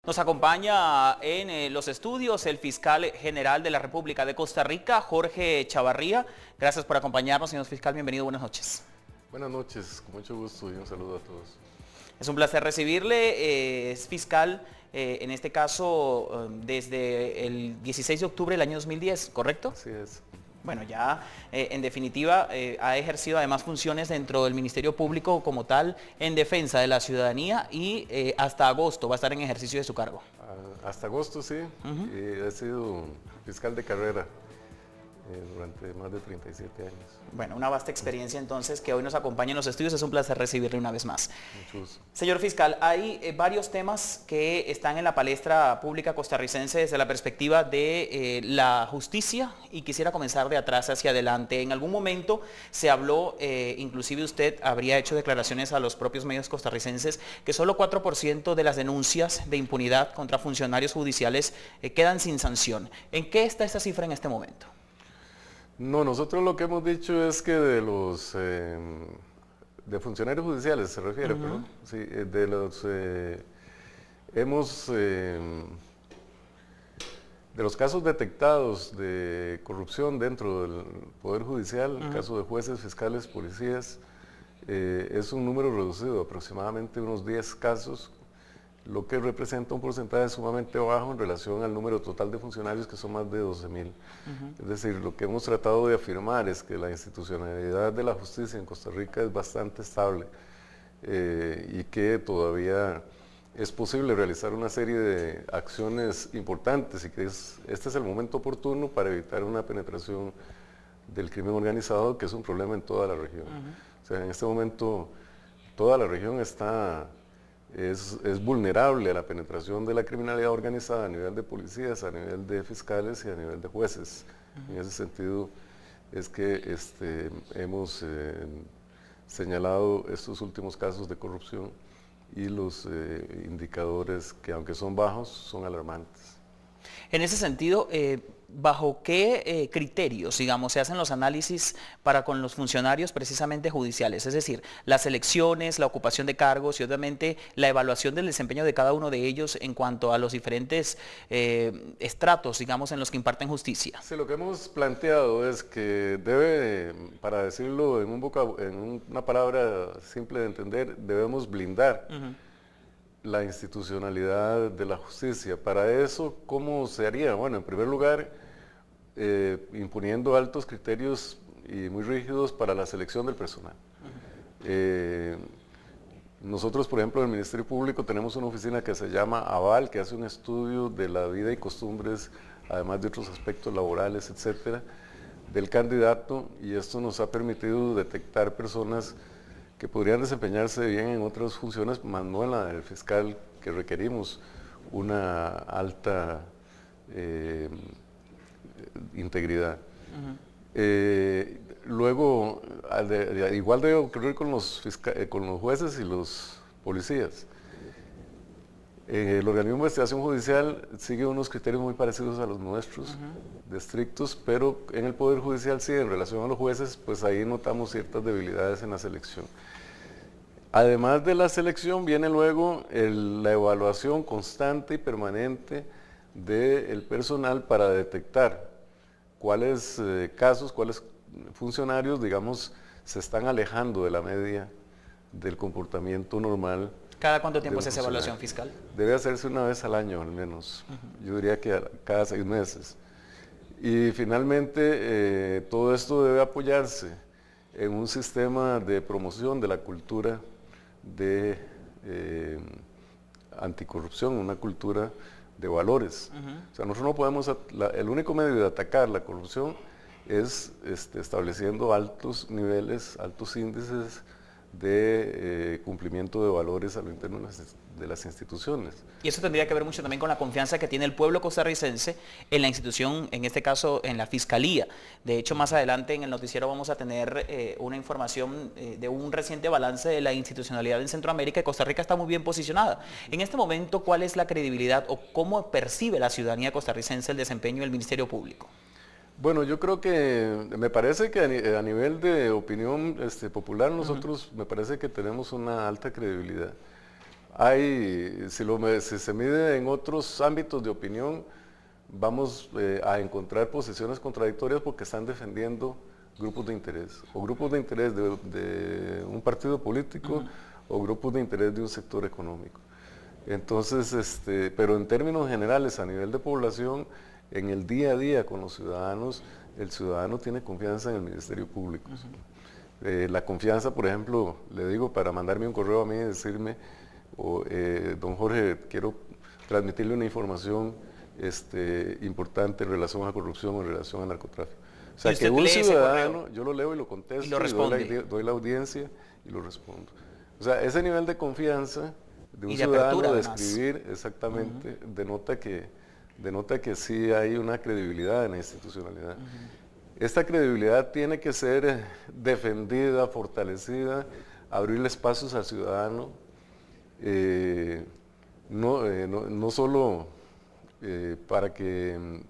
Nos acompaña en los estudios el fiscal general de la República de Costa Rica, Jorge Chavarría. Gracias por acompañarnos, señor fiscal. Bienvenido, buenas noches. Buenas noches, con mucho gusto y un saludo a todos. Es un placer recibirle. Es fiscal, en este caso, desde el 16 de octubre del año 2010, ¿correcto? Así es. Bueno, ya en definitiva ha ejercido además funciones dentro del Ministerio Público como tal en defensa de la ciudadanía y hasta agosto va a estar en ejercicio de su cargo. Hasta agosto sí, he sido fiscal de carrera durante más de 37 años. Bueno, una vasta experiencia entonces que hoy nos acompaña en los estudios. Es un placer recibirle una vez más. Mucho gusto. Señor fiscal, hay varios temas que están en la palestra pública costarricense desde la perspectiva de la justicia y quisiera comenzar de atrás hacia adelante. En algún momento se habló, inclusive usted habría hecho declaraciones a los propios medios costarricenses, que solo 4% de las denuncias de impunidad contra funcionarios judiciales quedan sin sanción. ¿En qué está esa cifra en este momento? No, nosotros lo que hemos dicho es que de los de funcionarios judiciales se refiere, ¿no? Sí, de los de los casos detectados de corrupción dentro del Poder Judicial, caso de jueces, fiscales, policías, es un número reducido, aproximadamente unos 10 casos, lo que representa un porcentaje sumamente bajo en relación al número total de funcionarios, que son más de 12,000. Es decir, lo que hemos tratado de afirmar es que la institucionalidad de la justicia en Costa Rica es bastante estable y que todavía es posible realizar una serie de acciones importantes y que este es el momento oportuno para evitar una penetración del crimen organizado, que es un problema en toda la región. O sea, en este momento toda la región es vulnerable a la penetración de la criminalidad organizada a nivel de policías, a nivel de fiscales y a nivel de jueces. En ese sentido es que hemos señalado estos últimos casos de corrupción y los indicadores que, aunque son bajos, son alarmantes. En ese sentido, ¿bajo qué criterios, digamos, se hacen los análisis para con los funcionarios precisamente judiciales? Es decir, las elecciones, la ocupación de cargos y obviamente la evaluación del desempeño de cada uno de ellos en cuanto a los diferentes estratos, digamos, en los que imparten justicia. Sí, lo que hemos planteado es que debe, para decirlo en una palabra simple de entender, debemos blindar la institucionalidad de la justicia. Para eso, ¿cómo se haría? Bueno, en primer lugar, imponiendo altos criterios y muy rígidos para la selección del personal. Nosotros, por ejemplo, en el Ministerio Público tenemos una oficina que se llama Aval, que hace un estudio de la vida y costumbres, además de otros aspectos laborales, etcétera, del candidato, y esto nos ha permitido detectar personas que podrían desempeñarse bien en otras funciones, más no en la del fiscal, que requerimos una alta integridad. Luego, igual debe ocurrir con los jueces y los policías. El organismo de investigación judicial sigue unos criterios muy parecidos a los nuestros, de estrictos, pero en el Poder Judicial sí, en relación a los jueces, pues ahí notamos ciertas debilidades en la selección. Además de la selección viene luego la evaluación constante y permanente del personal para detectar cuáles casos, cuáles funcionarios, digamos, se están alejando de la media del comportamiento normal. ¿Cada cuánto tiempo se hace evaluación fiscal? Debe hacerse una vez al año al menos. Yo diría que cada 6 meses. Y finalmente todo esto debe apoyarse en un sistema de promoción de la cultura de anticorrupción, una cultura de valores. O sea, nosotros no podemos, el único medio de atacar la corrupción es estableciendo altos niveles, altos índices de cumplimiento de valores a lo interno de las instituciones. Y eso tendría que ver mucho también con la confianza que tiene el pueblo costarricense en la institución, en este caso en la Fiscalía. De hecho, más adelante en el noticiero vamos a tener una información de un reciente balance de la institucionalidad en Centroamérica, y Costa Rica está muy bien posicionada. En este momento, ¿cuál es la credibilidad o cómo percibe la ciudadanía costarricense el desempeño del Ministerio Público? Bueno, yo creo que, me parece que a nivel de opinión popular nosotros me parece que tenemos una alta credibilidad. Si se mide en otros ámbitos de opinión, vamos a encontrar posiciones contradictorias porque están defendiendo grupos de interés, o grupos de interés de un partido político, o grupos de interés de un sector económico. Entonces, pero en términos generales, a nivel de población, en el día a día con los ciudadanos, el ciudadano tiene confianza en el Ministerio Público. La confianza, por ejemplo, le digo, para mandarme un correo a mí y decirme, don Jorge, quiero transmitirle una información importante en relación a la corrupción o en relación al narcotráfico. O sea, que un ciudadano, yo lo leo y lo contesto, y lo responde. doy la audiencia y lo respondo. O sea, ese nivel de confianza de un de ciudadano de además. escribir, exactamente, denota que sí hay una credibilidad en la institucionalidad. Esta credibilidad tiene que ser defendida, fortalecida, abrirle espacios al ciudadano, no solo para que,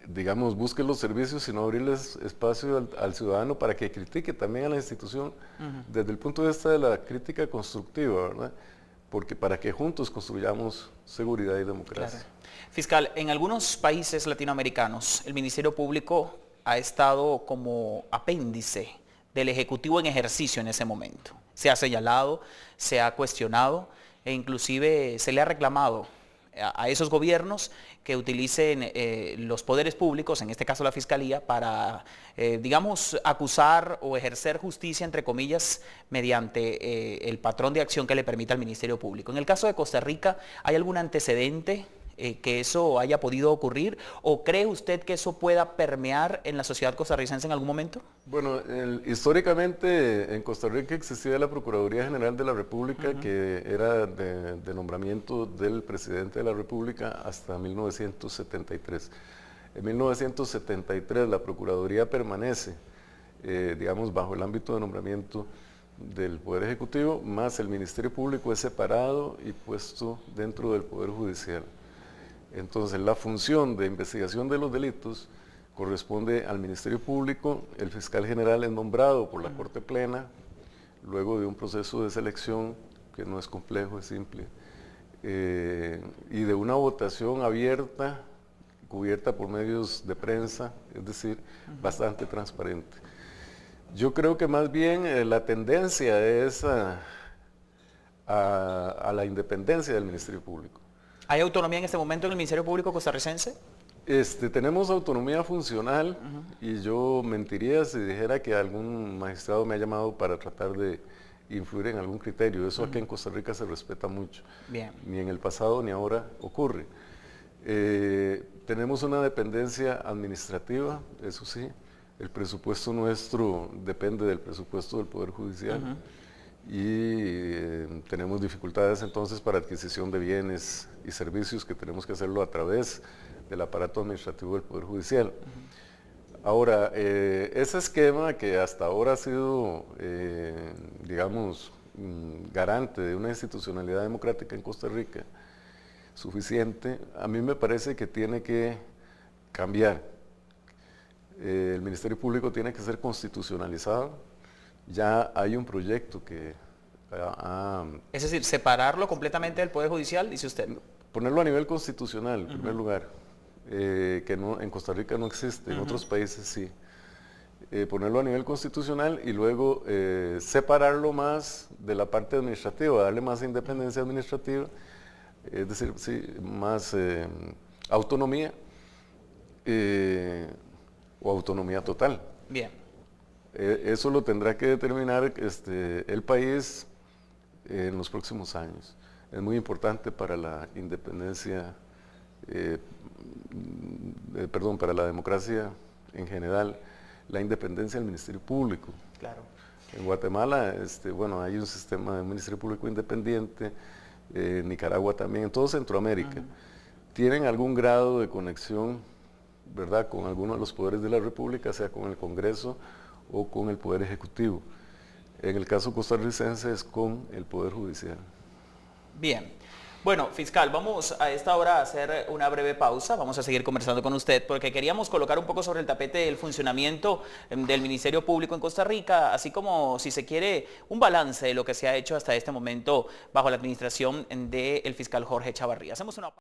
digamos, busque los servicios, sino abrirles espacio al ciudadano para que critique también a la institución desde el punto de vista de la crítica constructiva, ¿verdad? Porque para que juntos construyamos seguridad y democracia. Claro. Fiscal, en algunos países latinoamericanos el Ministerio Público ha estado como apéndice del Ejecutivo en ejercicio en ese momento. Se ha señalado, se ha cuestionado e inclusive se le ha reclamado a esos gobiernos que utilicen los poderes públicos, en este caso la Fiscalía, para, digamos, acusar o ejercer justicia, entre comillas, mediante el patrón de acción que le permita al Ministerio Público. En el caso de Costa Rica, ¿hay algún antecedente que eso haya podido ocurrir? ¿O cree usted que eso pueda permear en la sociedad costarricense en algún momento? Bueno, históricamente en Costa Rica existía la Procuraduría General de la República, que era de nombramiento del presidente de la República hasta 1973. En 1973 la Procuraduría permanece, digamos, bajo el ámbito de nombramiento del Poder Ejecutivo, más el Ministerio Público es separado y puesto dentro del Poder Judicial. Entonces, la función de investigación de los delitos corresponde al Ministerio Público. El fiscal general es nombrado por la Corte Plena, luego de un proceso de selección que no es complejo, es simple, y de una votación abierta, cubierta por medios de prensa, es decir, bastante transparente. Yo creo que más bien la tendencia es a la independencia del Ministerio Público. ¿Hay autonomía en este momento en el Ministerio Público costarricense? Tenemos autonomía funcional y yo mentiría si dijera que algún magistrado me ha llamado para tratar de influir en algún criterio. Eso aquí en Costa Rica se respeta mucho. Bien. Ni en el pasado ni ahora ocurre. Tenemos una dependencia administrativa, eso sí. El presupuesto nuestro depende del presupuesto del Poder Judicial. Y tenemos dificultades entonces para adquisición de bienes y servicios que tenemos que hacerlo a través del aparato administrativo del Poder Judicial. Ahora, ese esquema que hasta ahora ha sido, digamos, garante de una institucionalidad democrática en Costa Rica suficiente, a mí me parece que tiene que cambiar. El Ministerio Público tiene que ser constitucionalizado. Ya hay un proyecto que... es decir, separarlo completamente del Poder Judicial, dice usted. Ponerlo a nivel constitucional, en primer lugar, que no, en Costa Rica no existe, en otros países sí. Ponerlo a nivel constitucional y luego separarlo más de la parte administrativa, darle más independencia administrativa, es decir, sí, más autonomía o autonomía total. Bien. Eso lo tendrá que determinar el país en los próximos años. Es muy importante para la independencia, para la democracia en general, la independencia del Ministerio Público. Claro. En Guatemala, bueno, hay un sistema de Ministerio Público independiente, Nicaragua también, en todo Centroamérica. Tienen algún grado de conexión, ¿verdad?, con alguno de los poderes de la República, sea con el Congreso o con el Poder Ejecutivo. En el caso costarricense es con el Poder Judicial. Bien. Bueno, fiscal, vamos a esta hora a hacer una breve pausa. Vamos a seguir conversando con usted porque queríamos colocar un poco sobre el tapete el funcionamiento del Ministerio Público en Costa Rica, así como, si se quiere, un balance de lo que se ha hecho hasta este momento bajo la administración del fiscal Jorge Chavarría. Hacemos una